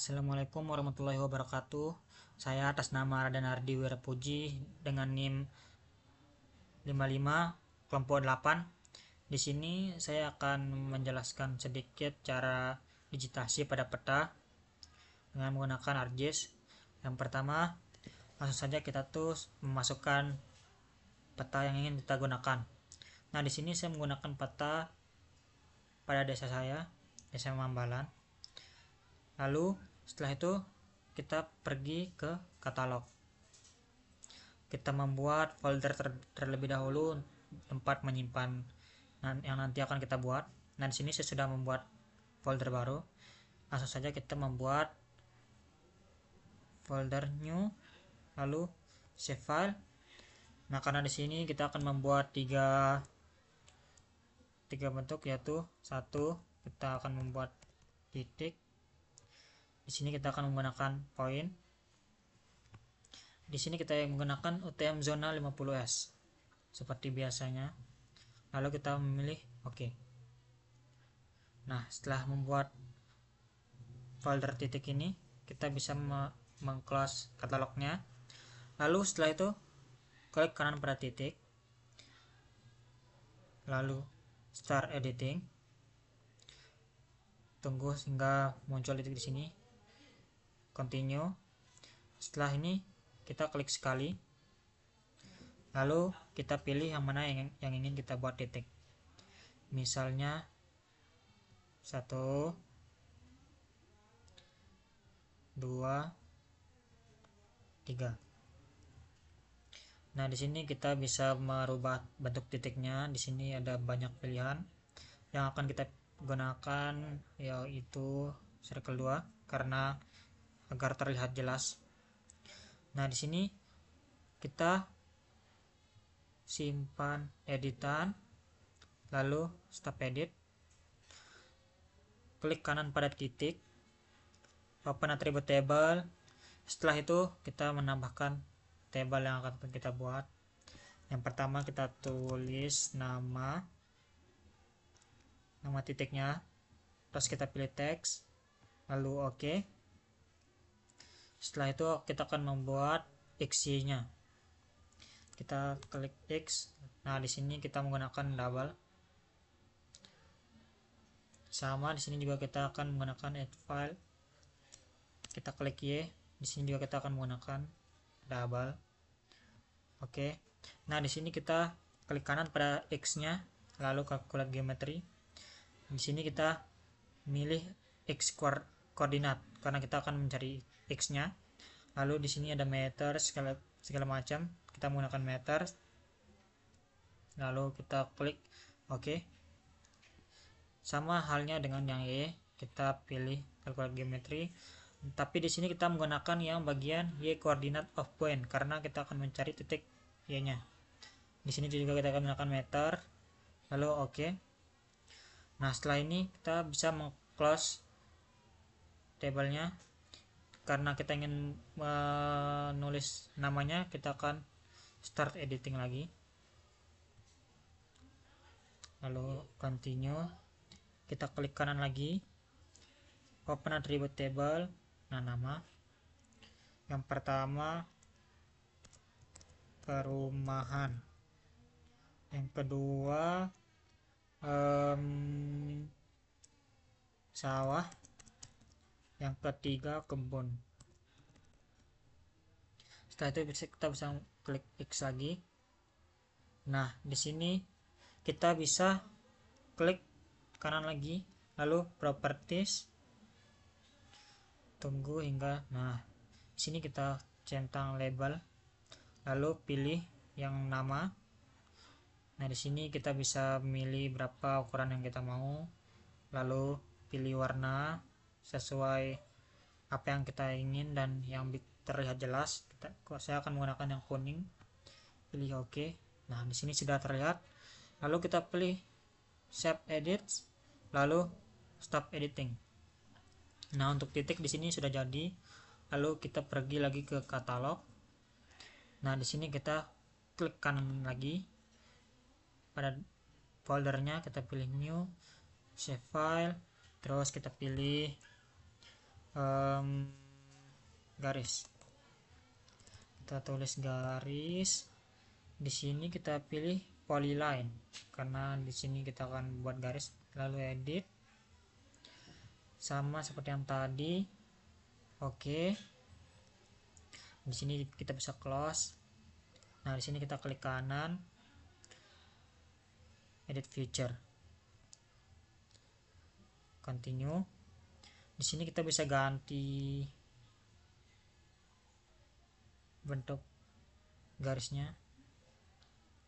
Assalamualaikum warahmatullahi wabarakatuh. Saya atas nama Raden Ardi Wirapuji dengan NIM 55 kelompok 8. Di sini saya akan menjelaskan sedikit cara digitasi pada peta dengan menggunakan ArcGIS. Yang pertama, langsung saja kita tuh memasukkan peta yang ingin kita gunakan. Nah, di sini saya menggunakan peta pada desa saya, Desa Mambalan. Lalu setelah itu kita pergi ke katalog. Kita membuat folder terlebih dahulu tempat menyimpan yang nanti akan kita buat. Nah, di sini saya sudah membuat folder baru. Langsung saja kita membuat folder new, lalu save file. Nah, karena di sini kita akan membuat tiga bentuk, yaitu satu, kita akan membuat titik. Di sini kita akan menggunakan point. Di sini kita menggunakan UTM zona 50S seperti biasanya. Lalu kita memilih OK. Nah, setelah membuat folder titik ini, kita bisa meng-close katalognya. Lalu setelah itu klik kanan pada titik. Lalu start editing. Tunggu hingga muncul titik di sini. Continue. Setelah ini kita klik sekali, lalu kita pilih yang mana yang ingin kita buat titik. Misalnya 1, 2, 3. Nah, di sini kita bisa merubah bentuk titiknya. Di sini ada banyak pilihan. Yang akan kita gunakan yaitu circle 2 karena agar terlihat jelas. Nah, di sini kita simpan editan, lalu stop edit, klik kanan pada titik, open attribute table. Setelah itu kita menambahkan table yang akan kita buat. Yang pertama kita tulis nama titiknya, terus kita pilih teks, lalu OK. Setelah itu kita akan membuat XY-nya. Kita klik X. Nah, di sini kita menggunakan double. Sama di sini juga kita akan menggunakan add file. Kita klik Y. Di sini juga kita akan menggunakan double. Oke. Nah, di sini kita klik kanan pada X-nya, lalu calculate geometry. Di sini kita milih X koordinat karena kita akan mencari X-nya. Lalu di sini ada meter segala macam, kita menggunakan meter. Lalu kita klik OK. Sama halnya dengan yang Y, kita pilih calculate geometry. Tapi di sini kita menggunakan yang bagian Y coordinate of point karena kita akan mencari titik Y-nya. Di sini juga kita akan menggunakan meter. Lalu OK. Nah, setelah ini kita bisa meng-close tabelnya. Karena kita ingin menulis namanya, kita akan start editing lagi. Lalu continue. Kita klik kanan lagi, open attribute table. Nah, nama yang pertama perumahan, yang kedua sawah, yang ketiga kebun. Setelah itu kita bisa klik X lagi. Nah, di sini kita bisa klik kanan lagi, lalu properties. Tunggu hingga, nah, di sini kita centang label, lalu pilih yang nama. Nah, di sini kita bisa milih berapa ukuran yang kita mau, lalu pilih warna sesuai apa yang kita ingin dan yang terlihat jelas. Saya akan menggunakan yang kuning. Pilih OK. Nah, di sini sudah terlihat. Lalu kita pilih save edit, lalu stop editing. Nah, untuk titik di sini sudah jadi. Lalu kita pergi lagi ke katalog. Nah, di sini kita klik kanan lagi pada foldernya, kita pilih new, save file, terus kita pilih garis. Kita tulis garis. Di sini kita pilih polyline karena di sini kita akan buat garis. Lalu edit, sama seperti yang tadi. Oke. Di sini kita bisa close. Nah, di sini kita klik kanan, edit feature, continue. Di sini kita bisa ganti bentuk garisnya.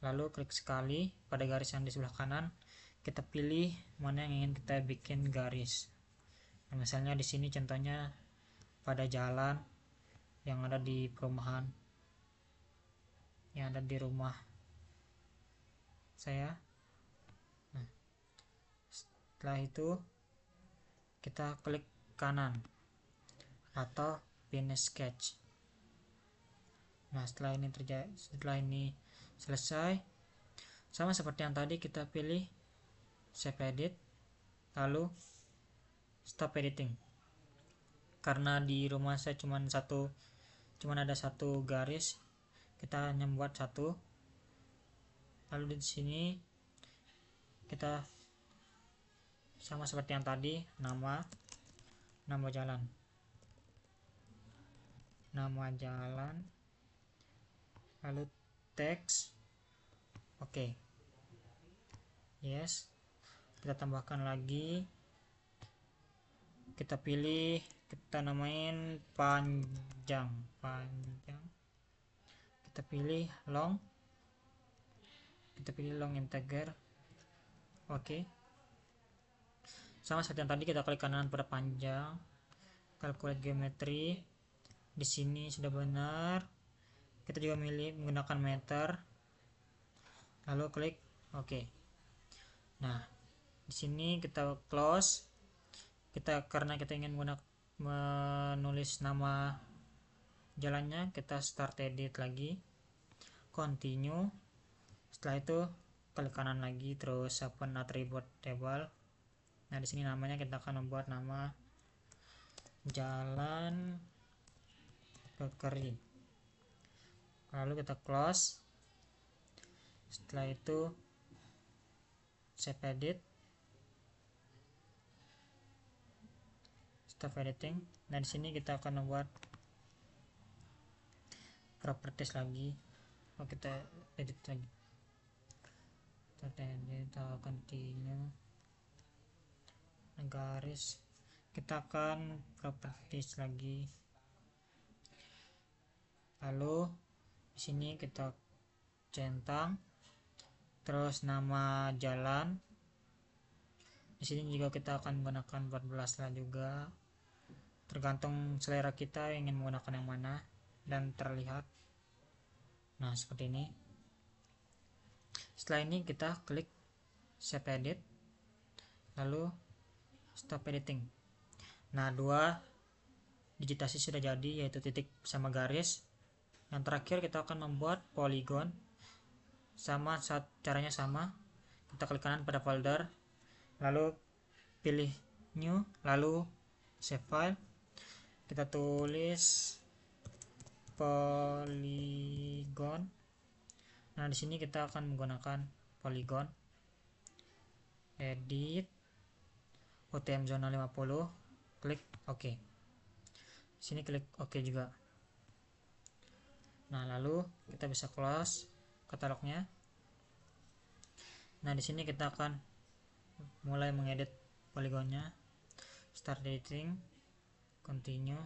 Lalu klik sekali pada garis yang di sebelah kanan, kita pilih mana yang ingin kita bikin garis. Nah, misalnya di sini contohnya pada jalan yang ada di perumahan, yang ada di rumah saya. Nah, setelah itu kita klik kanan atau finish sketch. Nah, setelah ini selesai, sama seperti yang tadi, kita pilih save edit, lalu stop editing. Karena di rumah saya cuman ada satu garis, kita hanya membuat satu. Lalu di sini kita sama seperti yang tadi, nama jalan, lalu teks. Oke. Yes. Kita tambahkan lagi. Kita pilih, kita namain panjang. Kita pilih long. Kita pilih long integer. Oke. Sama seperti yang tadi, kita klik kanan pada panjang. Calculate geometry. Di sini sudah benar. Kita juga menggunakan meter. Lalu klik oke. Nah, di sini kita close. Karena kita ingin menulis nama jalannya, kita start edit lagi, continue. Setelah itu klik kanan lagi, terus open attribute table. Nah, di sini namanya kita akan membuat nama jalan Kekeri. Lalu kita close. Setelah itu save edit, stop editing. Nah, di sini kita akan membuat properties lagi. Kita edit lagi. Kita continue. Garis. Kita akan properties lagi. Lalu di sini kita centang, terus nama jalan. Di sini juga kita akan menggunakan 14 lah juga, tergantung selera kita ingin menggunakan yang mana dan terlihat. Nah, seperti ini. Setelah ini kita klik save edit, lalu stop editing. Nah, 2 digitasi sudah jadi, yaitu titik sama garis. Yang terakhir kita akan membuat polygon. Caranya sama. Kita klik kanan pada folder, lalu pilih new, lalu save file. Kita tulis polygon. Nah, di sini kita akan menggunakan polygon. Edit, UTM zona 50, klik OK. Sini klik OK juga. Nah, lalu kita bisa close katalognya. Nah, di sini kita akan mulai mengedit poligonnya. Start editing, continue,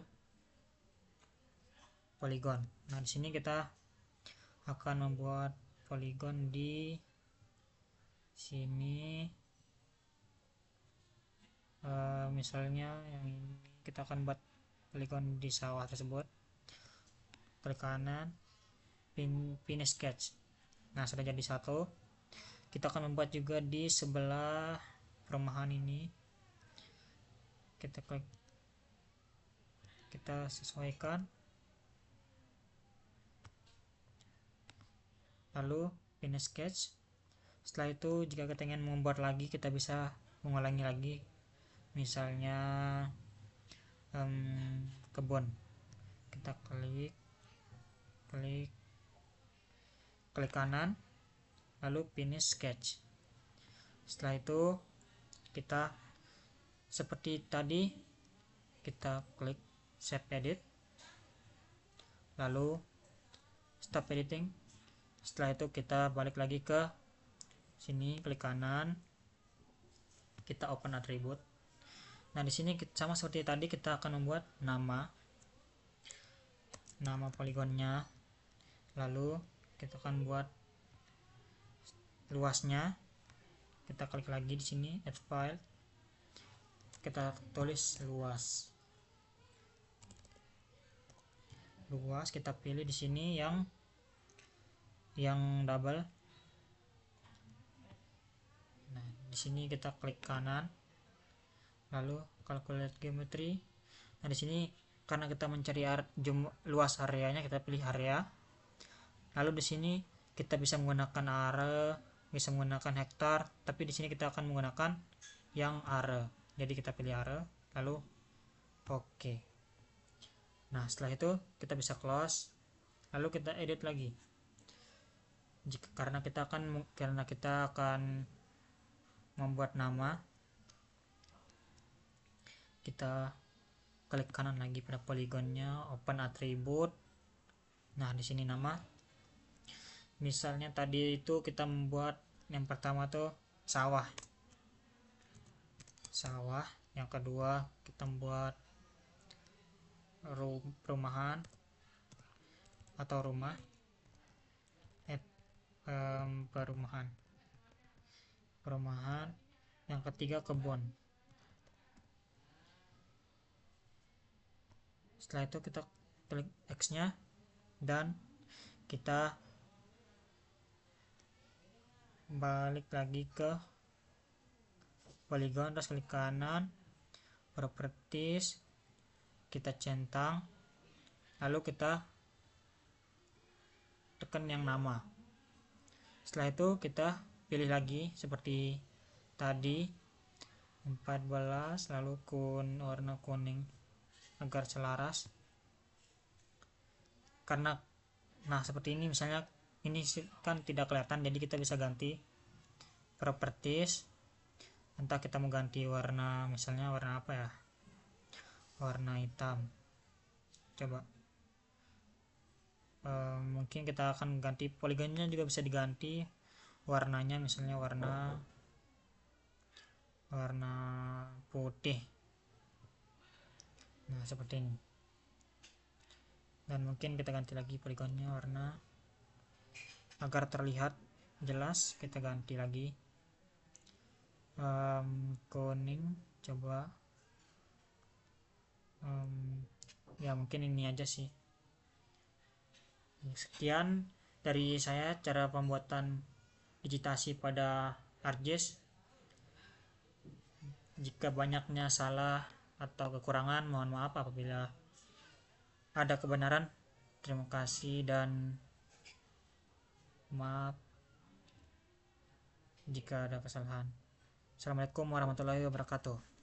polygon. Nah, di sini kita akan membuat poligon di sini. Misalnya yang ini kita akan buat poligon di sawah tersebut. Klik kanan, finish sketch. Nah, sudah jadi satu. Kita akan membuat juga di sebelah perumahan ini. Kita klik, kita sesuaikan, lalu finish sketch. Setelah itu jika kita ingin membuat lagi, kita bisa mengulangi lagi. Misalnya kebun. Kita klik kanan, lalu finish sketch. Setelah itu kita seperti tadi, kita klik save edit, lalu stop editing. Setelah itu kita balik lagi ke sini, klik kanan, kita open attribute. Nah, di sini sama seperti tadi, kita akan membuat nama poligonnya, lalu kita akan buat luasnya. Kita klik lagi di sini, add file, kita tulis luas, kita pilih di sini yang double. Nah, di sini kita klik kanan, lalu calculate geometry. Nah, di sini karena kita mencari luas areanya, kita pilih area. Lalu di sini kita bisa menggunakan are, bisa menggunakan hektar, tapi di sini kita akan menggunakan yang are. Jadi kita pilih are, lalu oke. Nah, setelah itu kita bisa close, lalu kita edit lagi. Karena kita akan membuat nama, kita klik kanan lagi pada poligonnya, open attribute. Nah, di sini nama, misalnya tadi itu kita membuat yang pertama tuh sawah, yang kedua kita membuat perumahan atau rumah, perumahan, yang ketiga kebun. Setelah itu kita klik X nya dan kita balik lagi ke polygon, terus klik kanan, properties, kita centang, lalu kita tekan yang nama. Setelah itu kita pilih lagi seperti tadi 14, lalu warna kuning agar selaras. Karena seperti ini, misalnya ini kan tidak kelihatan, jadi kita bisa ganti properties, entah kita mau ganti warna, misalnya warna apa ya, warna hitam. Coba mungkin kita akan ganti poligonnya, juga bisa diganti warnanya, misalnya warna putih. Nah, seperti ini. Dan mungkin kita ganti lagi poligonnya warna, agar terlihat jelas kita ganti lagi kuning. Coba ya mungkin ini aja sih. Sekian dari saya cara pembuatan digitasi pada ArcGIS. Jika banyaknya salah atau kekurangan, mohon maaf. Apabila ada kebenaran, terima kasih, dan maaf jika ada kesalahan. Assalamualaikum warahmatullahi wabarakatuh.